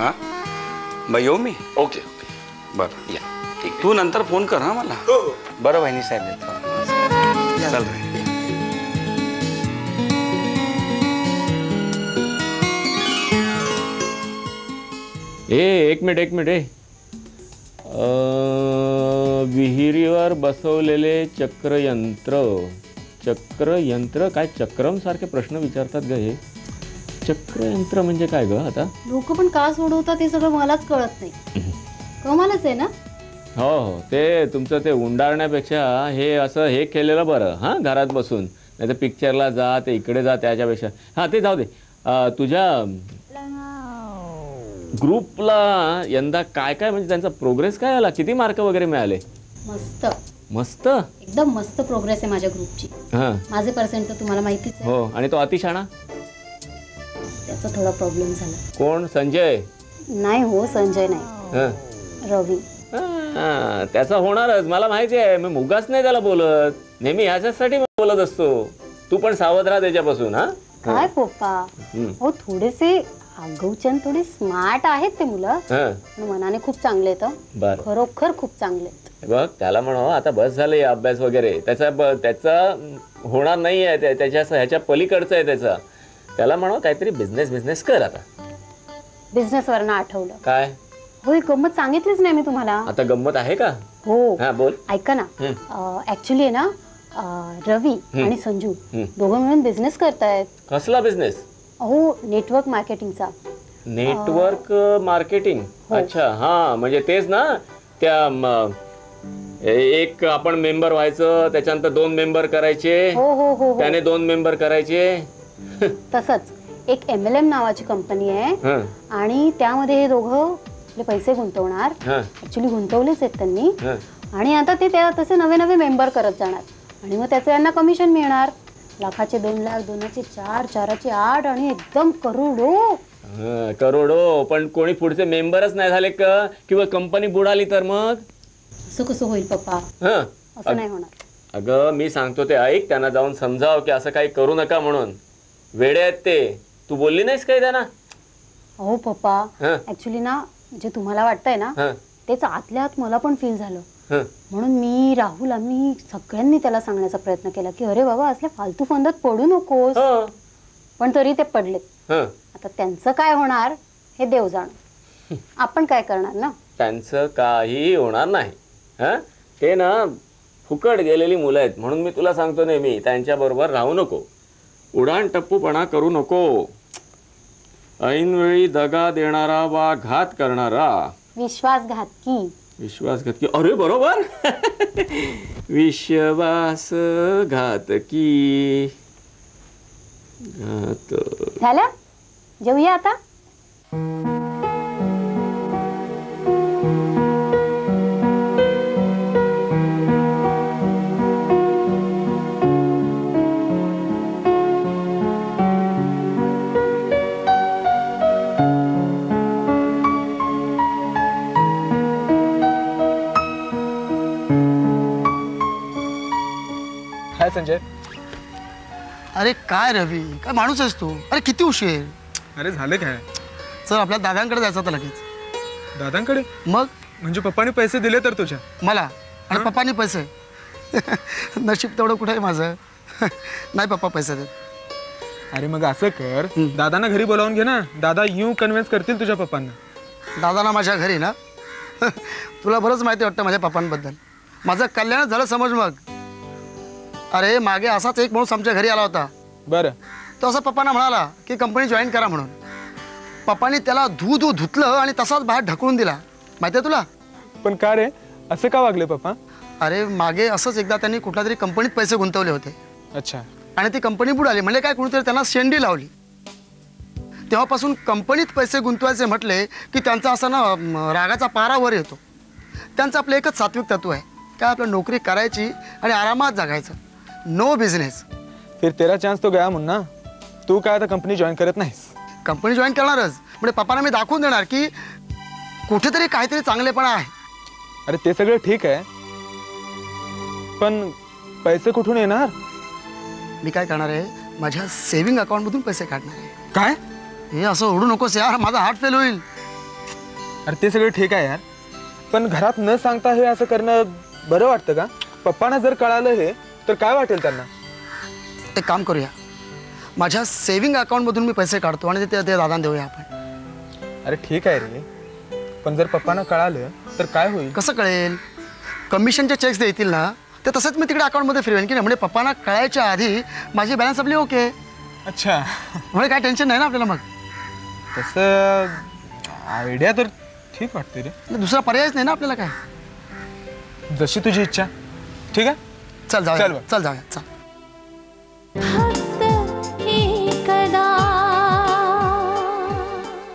हां मग येऊ मी? ओके बरं या ठीक तू नंतर फोन कर हां मला. बरं वहिनी साहेब चल रे. एक मिनिट विहिरीवर बसवलेले चक्रयंत्र काय चक्रम सारखे प्रश्न विचारतात ग हे. चक्रयंत्र म्हणजे काय ग आता? लोक पण का सोडवतात ते सगळं मलाच कळत नाही. कमालच आहे ना. हो ते तुमचं ते उंडारण्यापेक्षा हे असं हे केलेलं बरं. हां घरात बसून नाही तर पिक्चरला जा ते इकडे जा त्याच्यापेक्षा. हां ते जाऊ दे. तुझ्या ग्रुपला यंदा काय काय म्हणजे त्यांचा प्रोग्रेस काय आला? किती मार्क वगैरे मिळाले? मस्त मस्त एकदम मस्त प्रोग्रेस आहे माझ्या ग्रुपची. हां माझे पर्सेंट तर तुम्हाला माहितीच आहे. हो आणि तो अतिशाणा त्याचा थोडा प्रॉब्लेम झाला. कोण? संजय? नाही हो संजय नाही. हां रवी. त्याचा होणारच मला माहिती आहे. मी मुगाच नाही त्याला बोलत. नेहमी ह्याच्यासाठी बोलत असतो. तू पण सावध राहा त्याच्यापासून. हा काय पप्पा हो थोडेसे आगवचन थोडी स्मार्ट आहेत ते मुलं. मनाने खूप चांगले आहेत. खरोखर खूप चांगले आहेत. बघ त्याला म्हणो आता बस झालं अभ्यास वगैरे त्याचा होणार नाही आहे. त्याच्या ह्याच्या पलीकडचं आहे त्याचा. त्याला म्हणो काहीतरी बिझनेस कर. आता बिझनेस वरनं आठवलं काय? हो गंमत सांगितलीच नाही मी तुम्हाला. आता गंमत आहे का? हो हा बोल. ऐका ना ऍक्च्युली आहे ना रवी आणि संजू दोघं मिळून बिझनेस करतायत. कसला बिझनेस? हो नेटवर्क मार्केटिंगचा. Network marketing? अच्छा हा म्हणजे तेच ना त्या एक आपण मेंबर व्हायचं त्याच्यानंतर 2 मेंबर करायचे. हो हो हो त्याने 2 मेंबर करायचे. तसंच एक MLM नावाची कंपनी आहे आणि त्यामध्ये हे दोघं आपले पैसे गुंतवणार. ऍक्च्युली गुंतवलेच आहेत त्यांनी आणि आता ते तसे नवे मेंबर करत जाणार आणि मग त्याचं यांना कमिशन मिळणार. लाखाचे 2 लाख, 2चे 4, 4चे 8 आणि एकदम करोडो. पण कोणी पुढचे मेंबरच नाही झाले का किंवा कंपनी बुडाली तर मग असं कसं होईल पप्पा? असं नाही होणार. अगं मी सांगतो ते ऐक. त्यांना जाऊन समजाव की असं काही करू नका म्हणून. वेडे आहेत ते. तू बोलली नाहीस काय त्यांना? हो पप्पा ऍक्च्युली ना जे तुम्हाला वाटतंय ना तेच आतल्या आत मला पण फील झालं. म्हणून मी राहुल आम्ही सगळ्यांनी त्याला सांगण्याचा प्रयत्न केला की अरे बाबा असल्या फालतू फंदात पडू नकोस. पण तरी ते पडलेत. आता त्यांचं काय होणार हे देव जाणो. आपण काय करणार ना. त्यांचं काही होणार नाही. ते ना फुकट गेलेली मुलं आहेत. म्हणून मी तुला सांगतो नेहमी त्यांच्या बरोबर राहू नको. उडाण टप्पूपणा करू नको. ऐनवेळी दगा देणारा वा घात करणारा विश्वासघातकी. अरे बरोबर. विश्वासघातकी. झालं जेवूया आता. संजय. अरे काय रवी काय माणूस आहेस तू? अरे किती उशीर. अरे झाले काय? चल आपल्या दादांकडे जायचं होतं लगेच. दादांकडे? मग म्हणजे पप्पानी पैसे दिले तर तुझ्या? मला आणि पप्पानी पैसे? नशीब तेवढं कुठे आहे माझं. नाही पप्पा पैसे देत. अरे मग असं कर दादांना घरी बोलावून घे ना. दादा येऊ कन्व्हिन्स करतील तुझ्या पप्पांना. दादांना माझ्या घरी ना तुला बरंच माहिती वाटतं माझ्या पप्पांबद्दल. माझं कल्याण झालं समज. मग अरे मागे असाच एक माणूस आमच्या घरी आला होता. बरं. तो असं पप्पांना म्हणाला की कंपनी जॉईन करा म्हणून. पप्पांनी त्याला धुतलं आणि तसाच बाहेर ढकलून दिला. माहिती आहे तुला? पण का रे असं का वागले पप्पा? अरे मागे असंच एकदा त्यांनी कुठल्या तरी कंपनीत पैसे गुंतवले होते. अच्छा. आणि ती कंपनी बुडाली. म्हणजे काय कोणीतरी त्यांना शेंडी लावली. तेव्हापासून कंपनीत पैसे गुंतवायचे म्हटले की त्यांचा असा ना रागाचा पारा वर येतो. त्यांचं आपलं एकच सात्विक तत्व आहे काय आपलं नोकरी करायची आणि आरामात जगायचं. No business. फिर तेरा चान्स तो गया मुन्ना. तू काय आता कंपनी जॉईन करत नाहीस? कंपनी जॉईन करणारच. म्हणजे पप्पांना मी दाखवून देणार की कुठेतरी काहीतरी चांगलेपणा आहे. अरे ते सगळं ठीक आहे पण पैसे कुठून येणार? मी काय करणार आहे माझ्या सेव्हिंग अकाउंटमधून पैसे काढणार आहे. काय? हे असं ओढू नकोस यार. माझा हार्ट फेल होईल. अरे ते सगळं ठीक आहे यार, पण घरात न सांगता हे असं करणं बरं वाटतं का? पप्पांना जर कळालं हे तर काय वाटेल त्यांना? एक काम करूया, माझ्या सेव्हिंग अकाउंटमधून मी पैसे काढतो आणि ते दादांना देऊया आपण. अरे ठीक आहे रे, पण जर पप्पांना कळालं तर काय होईल? कसं कळेल? कमिशनचे चेक्स देतील ना, ते तसंच मी तिकडे अकाउंटमध्ये फिरवेन की नाही, म्हणजे पप्पांना कळायच्या आधी माझी बॅलन्स आपली ओके. अच्छा, म्हणजे काय टेन्शन नाही ना आपल्याला. मग तसं आयडिया तर ठीक वाटते रे. दुसरा पर्यायच नाही ना आपल्याला काय. जशी तुझी इच्छा. ठीक आहे, चल जाऊया, चल बरं. चल जाऊया, चल. फक्त एकदा,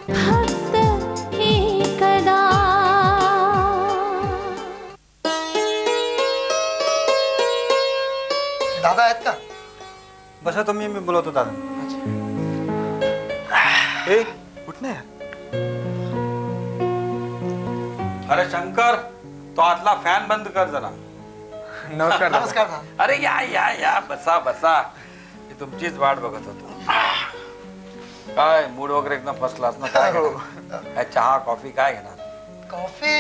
फक्त एकदा. दादा आहेत का? बसा तुम्ही, मी बोलवतो दादा. ए उठ ना यार. अरे शंकर, तो आतला फॅन बंद कर जरा. नमस्कार दादा. नमस्कार दादा. अरे या या या, बसा बसा. मी तुमचीच वाट बघत होतो. काय मूड वगैरे एकदम फर्स्ट क्लास ना? काय घेणार? काय चहा कॉफी काय घेणार? कॉफी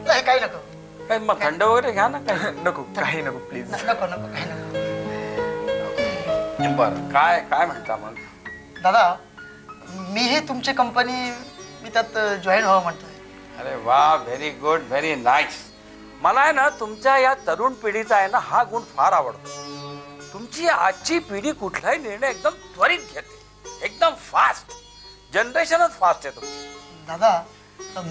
नाही, काही नको. काय मग थंड वगैरे घ्या ना काय. नको, काही नको प्लीज. नको नको, काही नको. बरं, काय काय म्हणता मग? दादा, मीही तुमची कंपनी, मी त्यात जॉईन व्हावं म्हणतोय. अरे वा, व्हेरी गुड, व्हेरी नाईस. मला आहे ना तुमच्या या तरुण पिढीचा आहे ना हा गुण फार आवडतो. तुमची आजची पिढी कुठलाही निर्णय एकदम त्वरित घेते, एकदम फास्ट. जनरेशनच फास्ट आहे तुमची. दादा,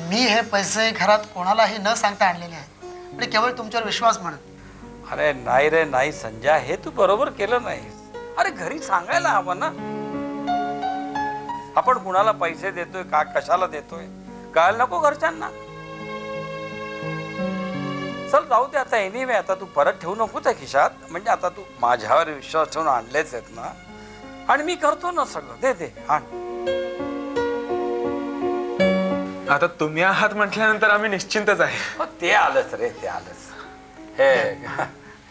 मी हे पैसे घरात कोणालाही न सांगता आणलेले आहेत, म्हणजे केवळ तुमच्यावर विश्वास म्हणून. अरे नाही रे नाही संजय, हे तू बरोबर केलं नाही. अरे घरी सांगायला हवं ना आपण कुणाला पैसे देतोय, का कशाला देतोय, कळायला नको घरच्यांना. चल जाऊ दे आता. एनिवे आता तू परत ठेवू नको त्या खिशात. म्हणजे आता तू माझ्यावर विश्वास ठेवून आणलेच आहेत ना, आणि मी करतो ना सगळं. दे दे आण. आता तुम्ही आहात म्हटल्यानंतर आम्ही निश्चिंतच आहे. हो, ते आलंच रे, ते आलंच. हे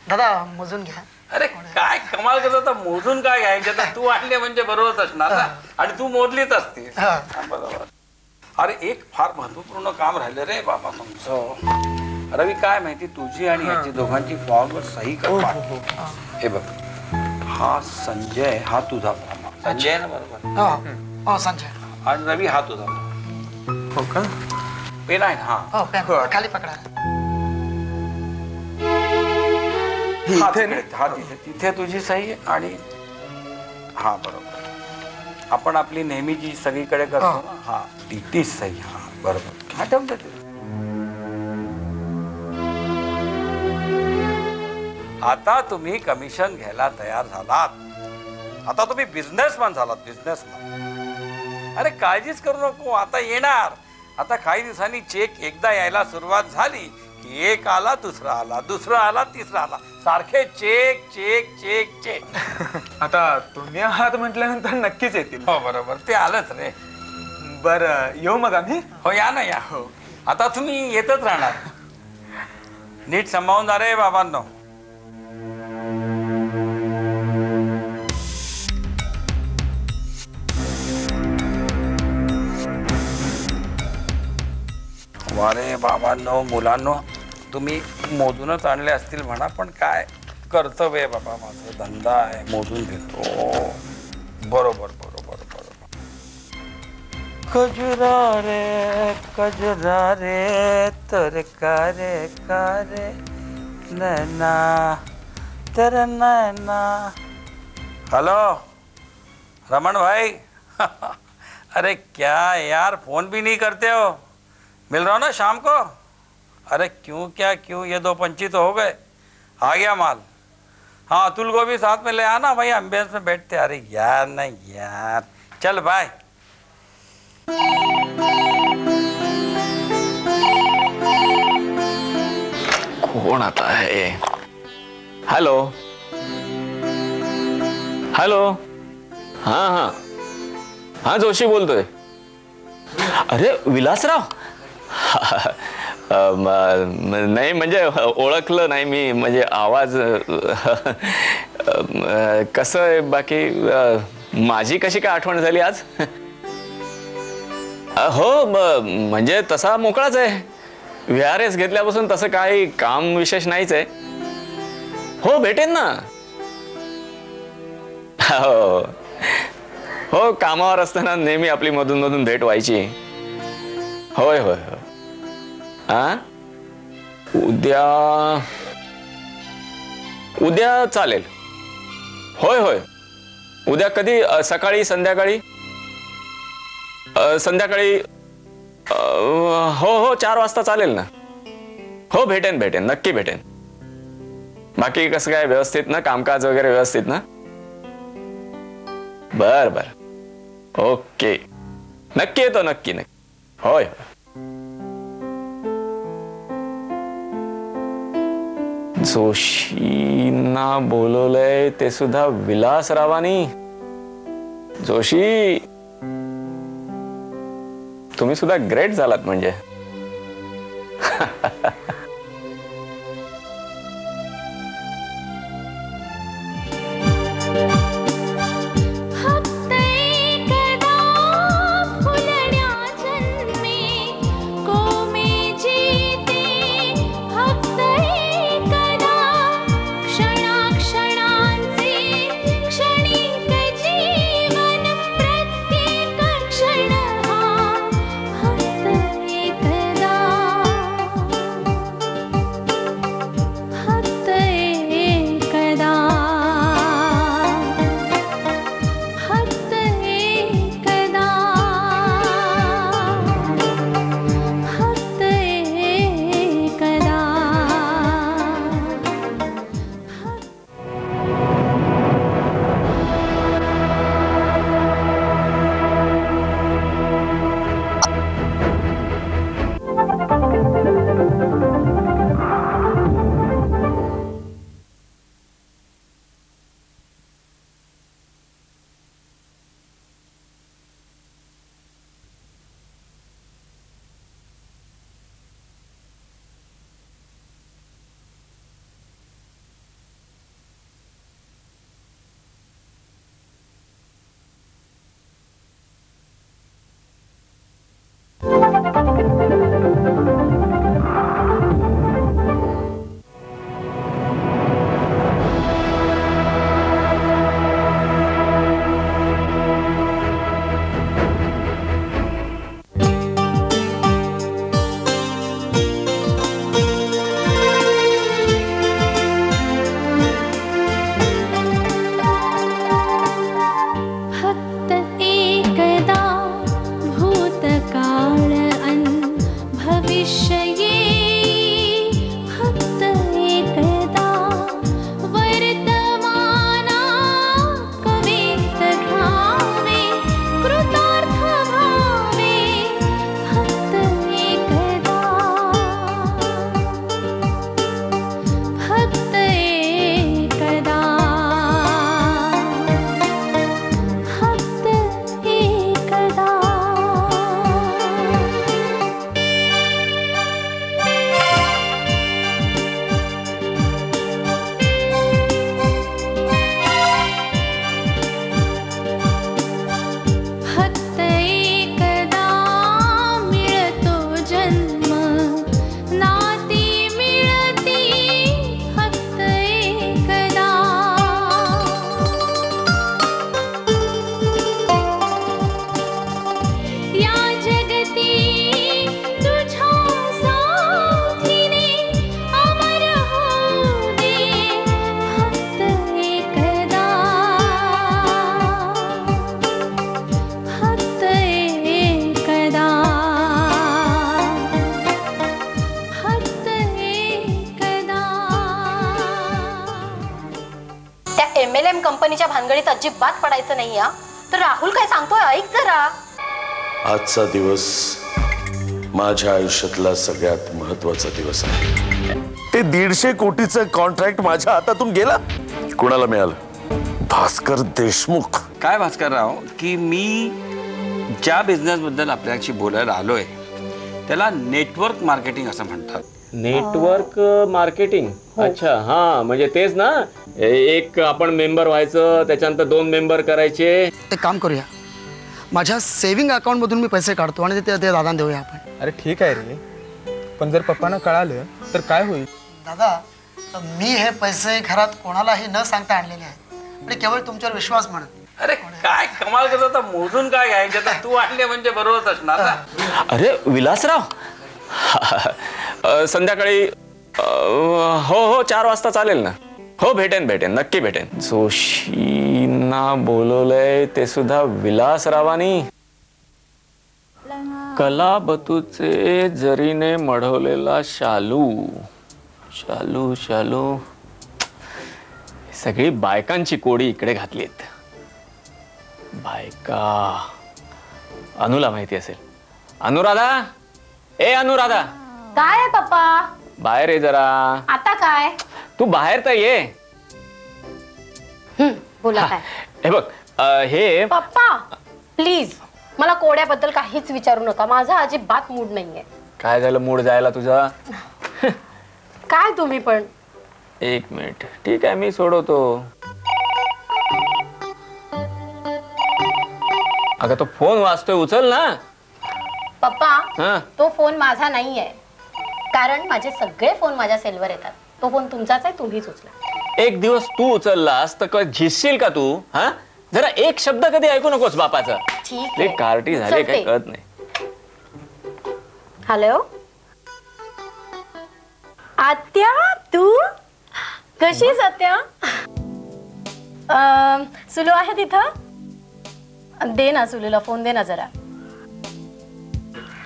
दादा, मोजून घ्या. अरे काय कमाल करत होता. मोजून काय घ्यायचं? आता तू आणले म्हणजे बरोबरच असणार ना, आणि तू मोजलीच असतील. हा. बरोबर. अरे एक फार महत्वपूर्ण काम राहिलं रे बाबा तुमचं. रवी, काय माहिती, तुझी आणि याची दोघांची फॉर्मवर सही कर. हे बघ, हा संजय, हा तुझा फॉर्म. संजय आहे ना बरोबर? हो संजय. आणि रवी हा तुझा फॉर्म. हो का? पेन आहे ना? हा हो, पेन खाली पकडा. हा तिकडे, हा तिथे, तिथे तुझी सही आहे. आणि हा बरोबर, आपण आपली नेहमीची सगळीकडे करतो ना, हा तीच सही. हा बरोबर, आठवून देते. आता तुम्ही कमिशन घ्यायला तयार झालात. आता तुम्ही बिझनेसमॅन झालात, बिझनेसमॅन. अरे काळजीच करू नको, आता येणार. आता काही दिवसांनी चेक एकदा यायला सुरुवात झाली की एक आला, दुसरा आला, दुसरा आला, तिसरा आला, सारखे चेक चेक चेक चेक. आता तुम्ही आहात म्हटल्यानंतर नक्कीच येतील. हो बरोबर, ते आलंच रे. बरं, येऊ मग आम्ही. हो या ना या. हो, आता तुम्ही येतच राहणार. नीट सांभाळून जा रे बाबांनो. वारे बाबांनो, मुलांनो, तुम्ही मोजूनच आणले असतील म्हणा, पण काय कर्तव्य आहे बाबा, माझं धंदा आहे, मोजून घेतो. बरोबर बरोबर बरोबर. कजरा रे तर का रे नैना तर नैना. हेलो रमन भाई. अरे क्या यार, फोन भी नहीं करते हो. मिल रहा हो ना शाम को? अरे क्यों क्या क्यों, ये 2:25 तो हो गए. आ गया माल. हाँ अतुल को भी साथ में ले आना भाई, एम्बियंस में बैठते. अरे यार नहीं यार, चल बाय. कोण आता आहे? Hello hello. हा हा हा, जोशी बोलतोय. अरे विलासराव. नाही म्हणजे ओळखलं नाही मी, म्हणजे आवाज. कसं आहे बाकी? माझी कशी काय आठवण झाली आज? हो म्हणजे तसा मोकळाच आहे. VRS घेतल्यापासून तसं काही काम विशेष नाहीच आहे. हो भेटेन ना. हो हो कामावर असताना नेहमी आपली मधून मधून भेट व्हायची. होय होय होय. हा उद्या चालेल. होय होय उद्या कधी सकाळी संध्याकाळी हो हो 4 वाजता चालेल ना. हो भेटेन नक्की भेटेन. बाकी कसं काय व्यवस्थित ना कामकाज वगैरे व्यवस्थित ना. बर ओके नक्की येतो नक्की. होय जोशींना बोलवलंय ते सुद्धा विलासरावांनी. जोशी तुम्ही सुद्धा ग्रेट झालात म्हणजे. MLM कंपनीच्या भानगडीत अजिबात पडायचं नाही हा. तर राहुल काय सांगतोय ऐक जरा. आजचा दिवस माझ्या आयुष्यातला सगळ्यात महत्त्वाचा दिवस आहे. ते 150 कोटीचं कॉन्ट्रॅक्ट माझ्या हातातून गेला. कोणाला मिळालं? भास्कर देशमुख. काय भास्करराव की मी ज्या बिझनेस बद्दल आपल्याशी बोलायला आलोय त्याला नेटवर्क मार्केटिंग असं म्हणतात. Network marketing. अच्छा हा म्हणजे तेच ना एक आपण मेंबर व्हायचं त्याच्यानंतर 2 मेंबर करायचे. एक काम करूया माझ्या सेव्हिंग अकाउंटमधून मी पैसे काढतो आणि ते दादांना देऊया आपण. अरे ठीक आहे रे, पण जर पप्पांना कळालं तर काय होईल? दादा, मी हे पैसे घरात कोणालाही न सांगता आणलेले आहेत आणि केवळ तुमच्यावर विश्वास म्हणत. अरे काय कमाल करत होता, मोजून काय घ्यायचं, तर तू आणले म्हणजे बरोबरच असणार ना. अरे विलासराव, संध्याकाळी हो 4 वाजता चालेल ना? हो भेटेन नक्की भेटेन. जोशींना बोलवलंय ते सुद्धा विलासरावानी. कलाबतूचे जरीने मढवलेला शालू शालू शालू, सगळी बायकांची कोडी इकडे घातलीत. बायका अनुला माहिती असेल. अनुराधा, ए अनुराधा, काय आहे पप्पा? बाहेर ये जरा. आता काय? तू बाहेर तर ये. बोला काय? हे बघ, हे पप्पा प्लीज मला कोड्याबद्दल काहीच विचारू नका. माझा अजिबात मूड नाहीये. काय झालं मूड जायला तुझा? काय तुम्ही पण. 1 मिनिट, ठीक आहे मी सोडवतो. अगं तो फोन वाजतोय, उचल ना. पप्पा तो फोन माझा नाहीये, कारण माझे सगळे फोन माझ्या सेलवर येतात. तो फोन तुमचाच आहे, तुम्हीच उचला. एक दिवस तू उचललास तर झिजशील का तू? हा, जरा एक शब्द कधी ऐकू नकोस बापाचा. ठीक ते आहे, कार्टी झाले काय कळत नाही. हॅलो आत्या, तू कशीस आत्या? सुलू आहे तिथं? दे ना सुलूला फोन, दे ना जरा.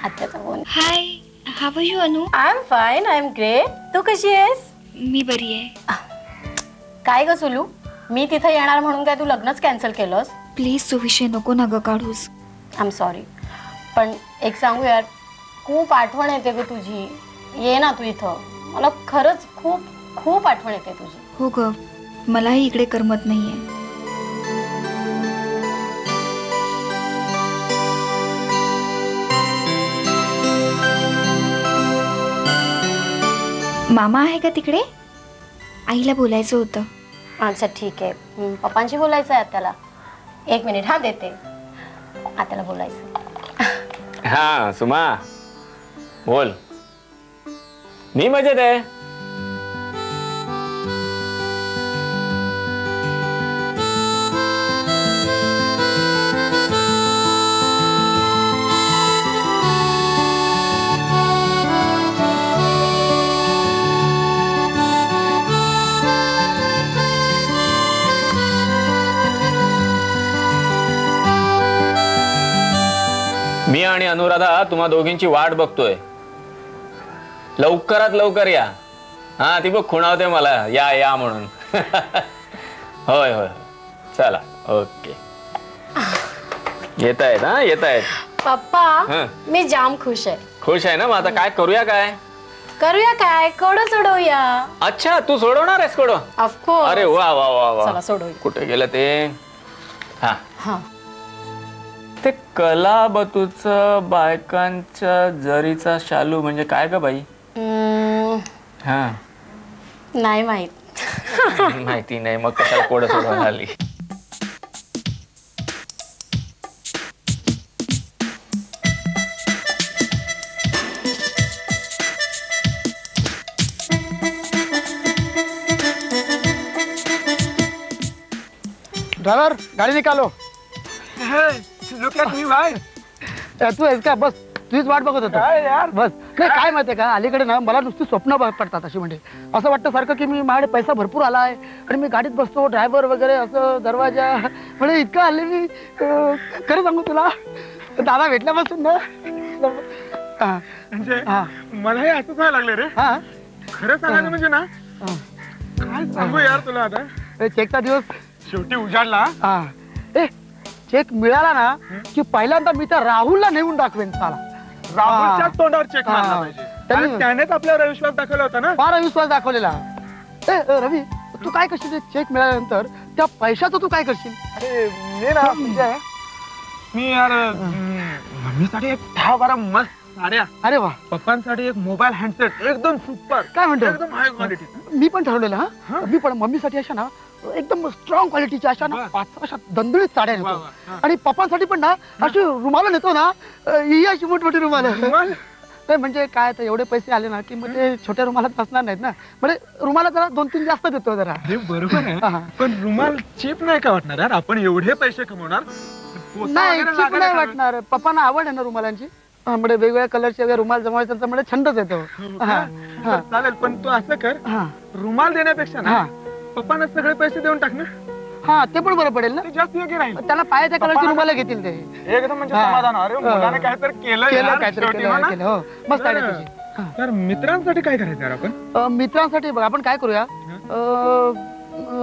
आत्याचा phone. Hi, how are you Anu? I am fine, I am great. तू कशी आहेस? मी बरी आहे. काय ग सुलू, मी तिथं येणार म्हणून काय तू लग्नच कॅन्सल केलंस? प्लीज तो विषय नको ना ग काढूस. आय एम सॉरी, पण एक सांगू यार, खूप आठवण येते ग तुझी. ये ना तू इथं, मला खरंच खूप खूप आठवण येते तुझी. हो ग, मलाही इकडे करमत नाहीये. मामा आहे का तिकडे? आईला बोलायचं होतं. अच्छा ठीक आहे, पप्पांशी बोलायचं आहे आत्याला. 1 मिनिट हा, देते. आत्याला बोलायचं. हा सुमा बोल. मी मजेत आहे. मी आणि अनुराधा तुम्हा दोघींची वाट बघतोय. लवकरात लवकर या. हा ती बघ खुणावते मला या या म्हणून. होय होय चला ओके. येत आहेत. हा येत आहेत. पप्पा मी जाम खुश आहे. खुश आहे ना? मग आता काय करूया? काय करूया? काय कोडं सोडवूया. अच्छा तू सोडवणार आहेस कोडं? ऑफकोर्स. अरे वा वा वा वा. चला सोडवूया. कुठे गेलं ते? हा हा ते कलाबतूच बायकांच्या जरीचा शालू म्हणजे काय ग बाई? हा नाही माहित. माहिती नाही मग कशाला कोड सोडवायला आली? ड्रायव्हर गाडी निकालो. लुक ॲट मी भाई. तू आहेस का? बस तुझीच वाट बघत होतो यार. बस नाही काय माहितीये का, अलीकडे ना मला नुसती स्वप्न पडतात अशी. म्हणजे असं वाटतं सारखं की मी माझ्याकडे पैसा भरपूर आला आहे आणि मी गाडीत बसतो, ड्रायव्हर वगैरे असं दरवाजा. म्हणजे इतकं आले मी. खरं सांगू तुला, दादा भेटल्यापासून ना म्हणजे मलाही असंच व्हायला लागले रे. हा खरं सांगायचं म्हणजे ना, काय सांगू यार तुला. आता चेकचा दिवस शेवटी उजाडला. हा ए चेक मिळाला ना की पहिल्यांदा मी त्या राहुलला नेऊन दाखवेन. साला राहुलच्या तोंडावर चेक मारला पाहिजे. त्यांनी- त्यानेच आपल्यावर विश्वास दाखवला होता ना. फार विश्वास दाखवलेला. ए रवी तू काय करशील? चेक मिळाल्यानंतर त्या पैशाचं तू काय करशील? अरे मी ना म्हणजे मी यार मम्मीसाठी एक 10-12 मस्त साड्या. अरे वा. पप्पांसाठी एक मोबाईल हँडसेट एकदम सुपर. काय म्हणतो? एकदम हाय क्वालिटी. मी पण ठरवलेलं. हा मी पण मम्मीसाठी अशा ना एकदम स्ट्रॉंग क्वालिटीच्या अशा ना 5 अशा दणदणीत साड्या नेतो. आणि पप्पांसाठी पण ना अशी रुमाला नेतो ना, ही अशी मोठमोठी रुमाल. म्हणजे काय तर एवढे पैसे आले ना की मग ते छोट्या रुमालात बसणार नाहीत ना, म्हणजे रुमाला जरा 2-3 जास्त देतो जरा. बरोबर आहे, पण रुमाल चीप नाही का वाटणार यार? आपण एवढे पैसे कमवणार. नाही चीप नाही वाटणार. पप्पांना आवड आहे ना रुमालांची, म्हणजे वेगवेगळ्या कलरचे वगैरे रुमाल जमवायचा त्यांचा म्हणजे छंदच येतो. चालेल, पण तू असं कर, रुमाल देण्यापेक्षा ना पप्पांना सगळे पैसे देऊन टाक ना. हा ते पण बरं पडेल ना, ते जास्त योग्य राहील. त्याला पायाच्या कलरची रुमाला घेतील ते. एकदम म्हणजे समाधान. अरे मुलाने काहीतरी केलं, काहीतरी केलं. हो मस्त आहे तुझी. तर मित्रांसाठी काय करायचं यार आपण? मित्रांसाठी बघ आपण काय करूया,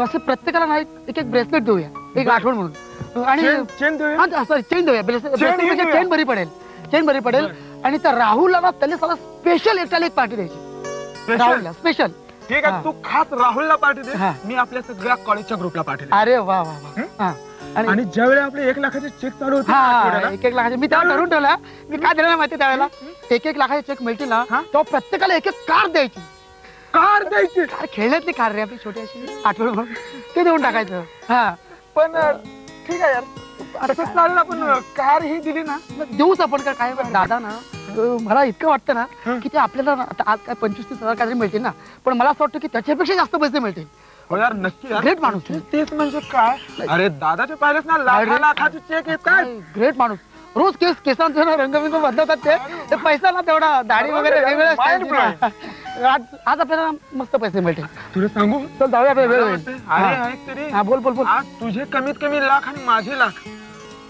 असं प्रत्येकाला ना एक ब्रेसलेट देऊया, एक आठवण म्हणून. आणि चेन देऊया. सॉरी चेन देऊया. ब्रेसलेट चेन बरी पडेल, चेन बरी पडेल. आणि त्या राहुलला ना त्याला साला स्पेशल एक पार्टी द्यायची. राहुलला स्पेशल. ठीक आहे, तू खास राहुलला पार्टी दे, मी आपल्या सगळ्या कॉलेजच्या ग्रुपला पार्टी दे. अरे वा वा वा. आणि ज्यावेळी आपले 1 लाखाचे चेक चालू होते, 1 लाखाचे मी त्याला ठरवून ठेवला. मी काय दिलं माहिती त्यावेळेला, 1 लाखाचे चेक मिळतील ना तेव्हा प्रत्येकाला एक कार द्यायची. कार द्यायची? कार खेळण्यातली कार रे आपली छोटी अशी आठवण म्हणून, ते देऊन टाकायचं. हा पण ठीक आहे यार, असं चालेल. आपण कार ही दिली ना देऊच आपण. काय दादा ना, मला इतकं वाटतं ना की ते आपल्याला आज काय 25-30 हजार काहीतरी मिळतील ना, पण मला असं वाटतं की त्याच्यापेक्षा जास्त पैसे मिळतील. हो यार नक्की. ग्रेट माणूस. तेच म्हणजे काय, अरे दादाचे पाहिलेच ना लाखाचे चेक येतात. ग्रेट माणूस. रोज केसांचा रंगबिंग बदलतात ते पैसा ना तेवढा दाढी वगैरे वेगवेगळ्या. आज आपल्याला मस्त पैसे मिळतील. तुला सांगू, चल जाऊया आपल्या वेळ होईल. अरे ऐक तरी. हा बोल बोल बोल. आज तुझे कमीत कमी लाख आणि माझे लाख,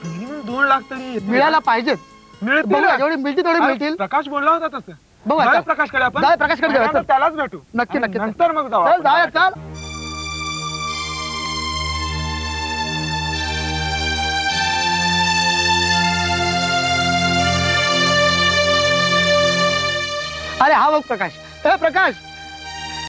मिनिमम 2 लाख तरी मिळायला पाहिजेत. मिळतील. जेवढे मिळतील तेवढे मिळतील. प्रकाश बोलला होता तसं. बघू प्रकाशकडे आपण प्रकाशकडे जाऊया. त्यालाच भेटू. नक्की नक्की. नंतर मग चल जाऊया. चल अरे हा बघ प्रकाश. प्रकाश